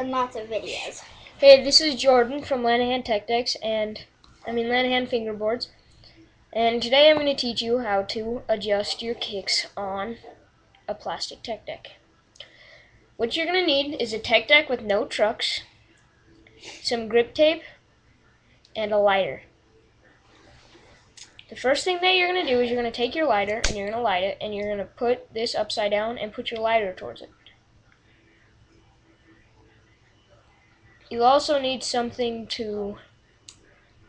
and lots of videos. Hey, this is Jordan from johnsontechdechs and Lanahan Fingerboards, and today I'm going to teach you how to adjust your kicks on a plastic tech deck. What you're going to need is a tech deck with no trucks, some grip tape, and a lighter. The first thing that you're going to do is you're going to take your lighter and you're going to light it, and you're going to put this upside down and put your lighter towards it. You'll also need something to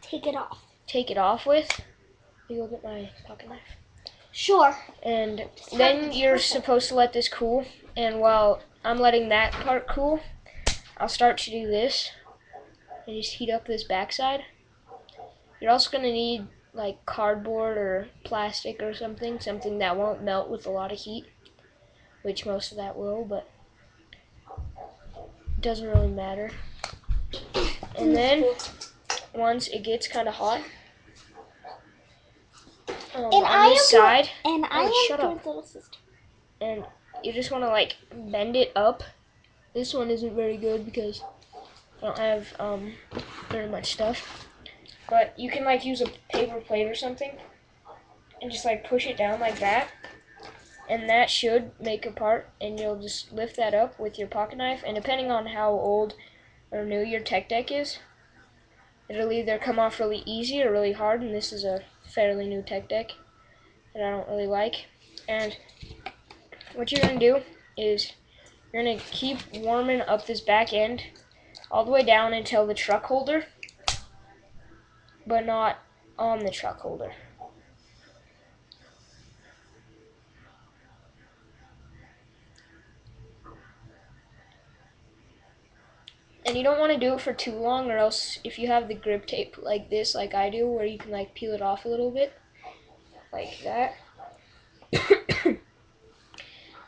take it off with. You look at my pocket knife. Sure. And then you're supposed to let this cool, and while I'm letting that part cool, I'll start to do this and just heat up this backside. You're also going to need like cardboard or plastic or something that won't melt with a lot of heat, which most of that will, but it doesn't really matter. And then once it gets kind of hot, on this side, shut up. Little sister. And you just want to like bend it up. This one isn't very good because I don't have very much stuff, but you can like use a paper plate or something and just like push it down like that, and that should make a part, and you'll just lift that up with your pocket knife, and depending on how old or new your tech deck is, it'll either come off really easy or really hard, and this is a fairly new tech deck that I don't really like. And what you're going to do is you're going to keep warming up this back end all the way down until the truck holder, but not on the truck holder. And you don't want to do it for too long, or else if you have the grip tape like this, like I do, where you can like peel it off a little bit, like that,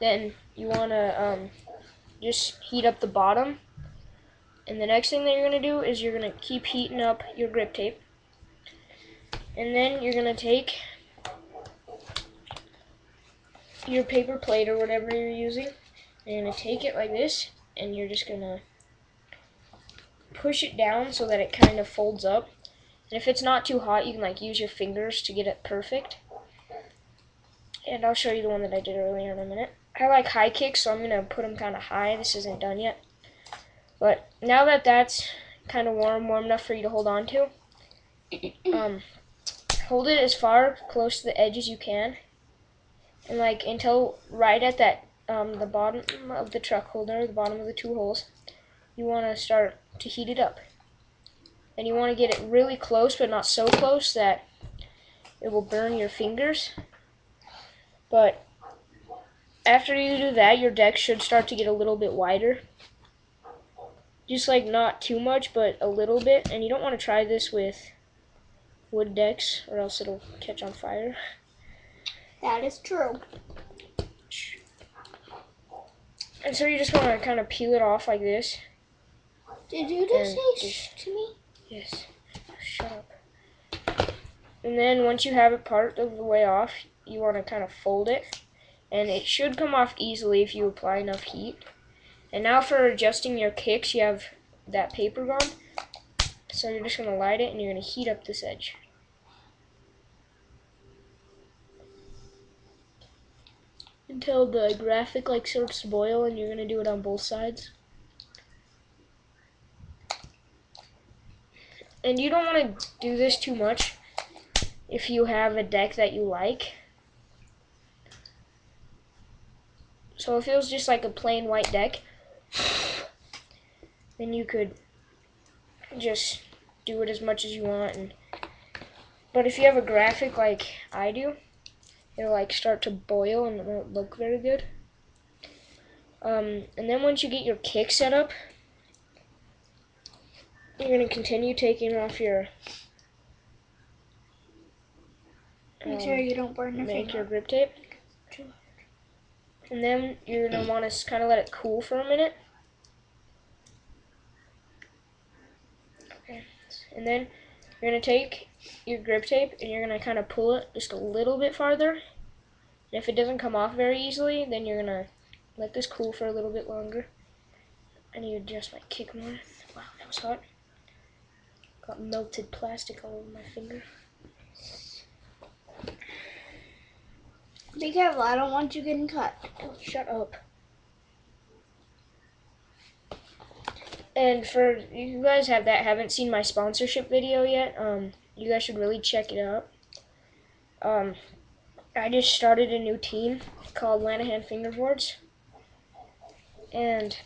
then you want to just heat up the bottom. And the next thing that you're going to do is you're going to keep heating up your grip tape. And then you're going to take your paper plate or whatever you're using, and you're going to take it like this, and you're just going to push it down so that it kind of folds up. And if it's not too hot, you can like use your fingers to get it perfect. And I'll show you the one that I did earlier in a minute. I like high kicks, so I'm going to put them kind of high. This isn't done yet. But now that that's kind of warm enough for you to hold on to, hold it as far close to the edge as you can, and like until right at that the bottom of the truck holder, the bottom of the two holes, you want to start to heat it up. And you want to get it really close, but not so close that it will burn your fingers. But after you do that, your deck should start to get a little bit wider. Just like not too much, but a little bit. And you don't want to try this with wood decks, or else it'll catch on fire. That is true. And so you just want to kind of peel it off like this. Did you just say shh to me? Yes. Shut up. And then once you have it part of the way off, you want to kind of fold it. And it should come off easily if you apply enough heat. And now for adjusting your kicks, you have that paper gone. So you're just going to light it and you're going to heat up this edge. Until the graphic like starts to boil, and you're going to do it on both sides. And you don't want to do this too much if you have a deck that you like. So if it was just like a plain white deck, then you could just do it as much as you want. But if you have a graphic like I do, it'll like start to boil and it won't look very good. And then once you get your kick set up, you're going to continue taking off your make sure you don't burn your grip tape. And then you're going to want to kind of let it cool for a minute. Okay. And then you're going to take your grip tape and you're going to kind of pull it just a little bit farther. And if it doesn't come off very easily, then you're going to let this cool for a little bit longer. I need to adjust my kick more. Wow, that was hot. Got melted plastic all over my finger. Be careful, I don't want you getting cut. Oh, shut up. And for you guys haven't seen my sponsorship video yet, you guys should really check it out. I just started a new team called Lanahan Fingerboards, and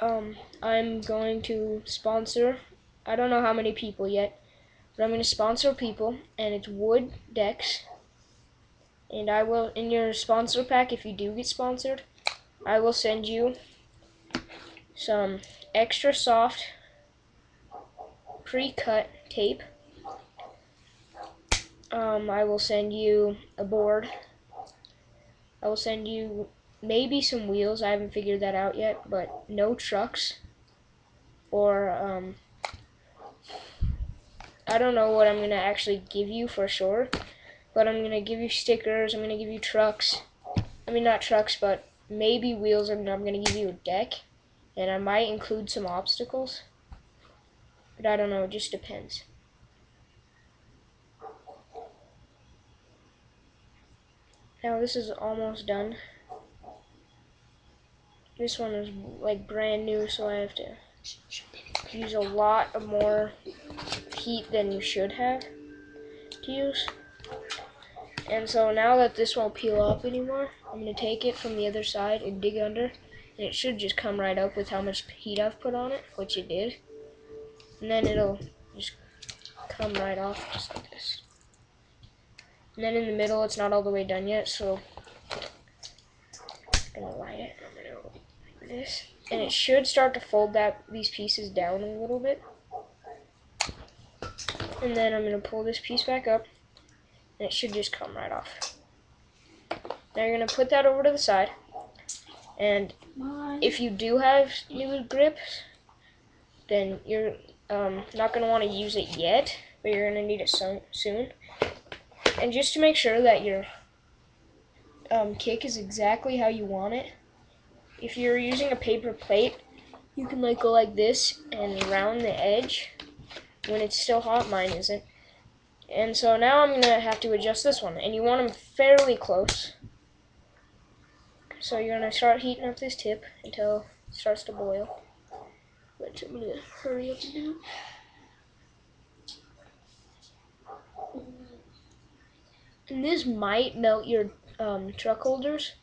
I'm going to sponsor, I don't know how many people yet, but I'm going to sponsor people, and it's wood decks. And I will, in your sponsor pack, if you do get sponsored, I will send you some extra soft pre-cut tape. I will send you a board. I will send you maybe some wheels. I haven't figured that out yet, but no trucks. Or, I don't know what I'm going to actually give you for sure, but I'm going to give you stickers. I'm going to give you trucks. I mean, not trucks, but maybe wheels, and I'm going to give you a deck. And I might include some obstacles. But I don't know, it just depends. Now this is almost done. This one is like brand new, so I have to use a lot of more heat than you should have to use. And so now that this won't peel off anymore, I'm going to take it from the other side and dig under. And it should just come right up with how much heat I've put on it, which it did. And then it'll just come right off just like this. And then in the middle, it's not all the way done yet, so I'm going to light it. I'm going to go like this. And it should start to fold these pieces down a little bit. And then I'm going to pull this piece back up, and it should just come right off. Now you're going to put that over to the side. And if you do have new grips, then you're not going to want to use it yet, but you're going to need it soon. And just to make sure that your kick is exactly how you want it, if you're using a paper plate, you can go like this and round the edge when it's still hot. Mine isn't. And so now I'm going to have to adjust this one, and you want them fairly close. So you're going to start heating up this tip until it starts to boil, which I'm going to hurry up and do. And this might melt your truck holders,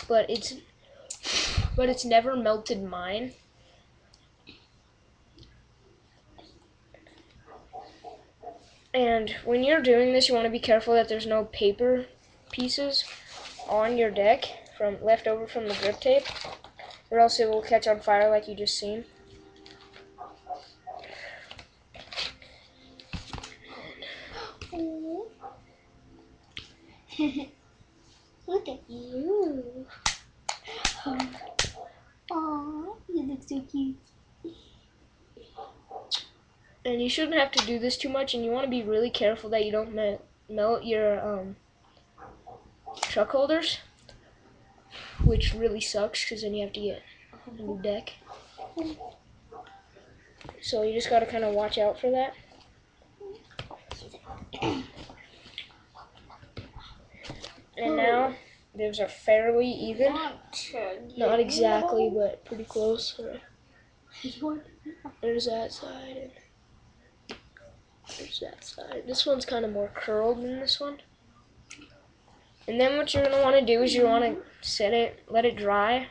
but it's never melted mine. And when you're doing this, you want to be careful that there's no paper pieces on your deck left over from the grip tape, or else it will catch on fire like you just seen. Look at you. Aw, you look so cute. And you shouldn't have to do this too much, and you want to be really careful that you don't melt your truck holders, which really sucks because then you have to get a new deck. So you just got to kind of watch out for that. And now those are fairly even. Not exactly, but pretty close. There's that side, and there's that side. This one's kind of more curled than this one. And then what you're going to want to do is you want to let it dry.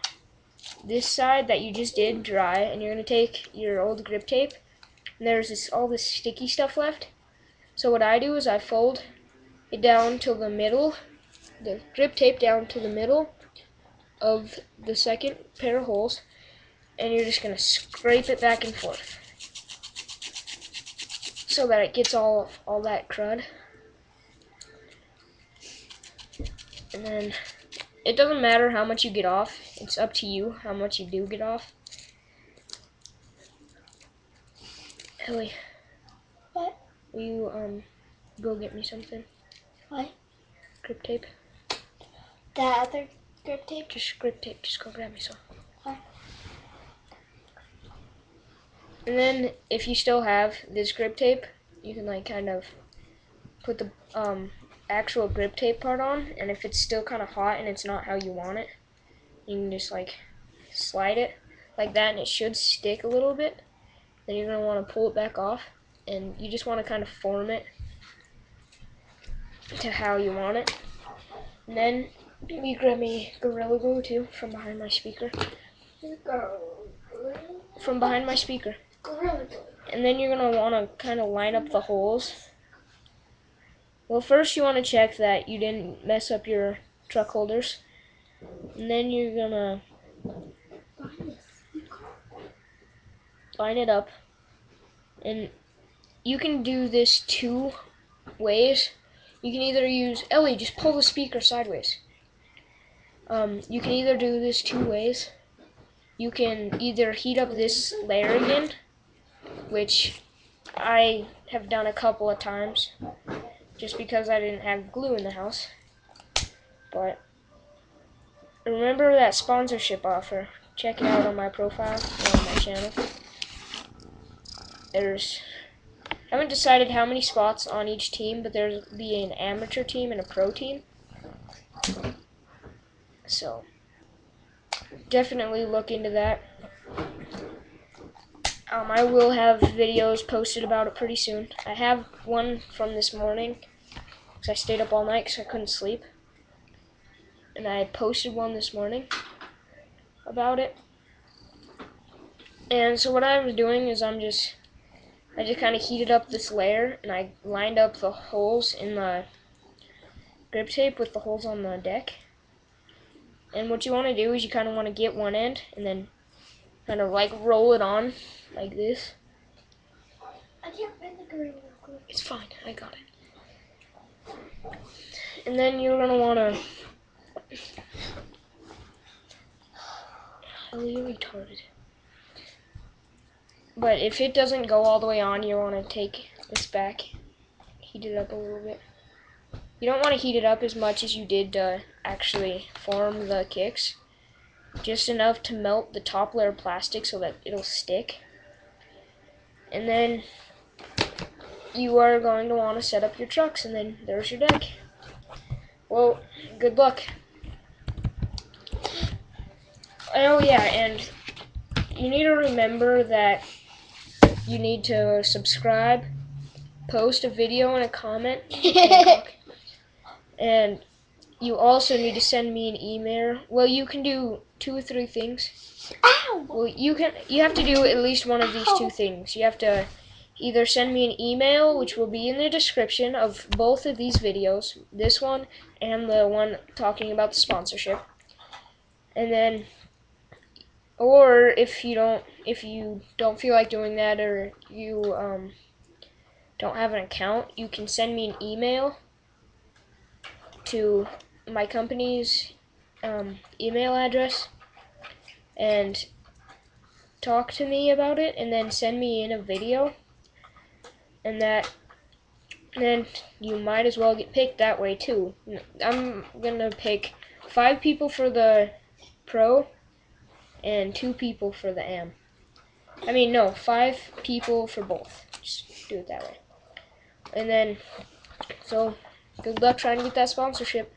This side that you just did dry, and you're going to take your old grip tape, and there's all this sticky stuff left. So what I do is I fold it down to the middle, the grip tape down to the middle of the second pair of holes, and you're just going to scrape it back and forth so that it gets all that crud. And then it doesn't matter how much you get off. It's up to you how much you do get off. Ellie. What? Will you go get me something? What? Grip tape. That other Grip tape. Just grip tape. Just go grab me some. Okay. And then if you still have this grip tape, you can like kind of put the actual grip tape part on, and if it's still kind of hot and it's not how you want it, you can just like slide it like that, and it should stick a little bit. Then you're going to want to pull it back off, and you just want to kind of form it to how you want it. And then you grab me Gorilla Glue too from behind my speaker. From behind my speaker. Gorilla Glue. And then you're going to want to kind of line up the holes. Well, first you want to check that you didn't mess up your truck holders. And then you're going to line it up. And you can do this 2 ways. You can either use, Ellie, just pull the speaker sideways. You can either do this 2 ways. You can either heat up this layer again, which I have done a couple of times, just because I didn't have glue in the house. But remember that sponsorship offer. Check it out on my profile or on my channel. I haven't decided how many spots on each team, but there'll be an amateur team and a pro team. So definitely look into that. I will have videos posted about it pretty soon. I have one from this morning, because I stayed up all night because I couldn't sleep. And I posted one this morning about it. And so what I was doing is I just kind of heated up this layer, and I lined up the holes in the grip tape with the holes on the deck. And what you want to do is you kind of want to get one end and then kind of like roll it on like this. I can't find the Gorilla Glue. It's fine, I got it. And then you're going to want to... Oh, you're retarded. But if it doesn't go all the way on, you want to take this back, heat it up a little bit. You don't want to heat it up as much as you did to actually form the kicks. Just enough to melt the top layer of plastic so that it'll stick. And then you are going to want to set up your trucks, and then there's your deck. Well, good luck. Oh yeah, and you need to remember that you need to subscribe, post a video and a comment, and you also need to send me an email. Well, you can do 2 or 3 things. Ow! Well, you have to do at least one of these 2 things. You have to either send me an email, which will be in the description of both of these videos, this one and the one talking about the sponsorship. And then, or if you don't feel like doing that, or you don't have an account, you can send me an email to my company's email address and talk to me about it, and then send me in a video, and then you might as well get picked that way too. I'm gonna pick 5 people for the pro and 2 people for the am. I mean, no, 5 people for both. Just do it that way. And then, so good luck trying to get that sponsorship.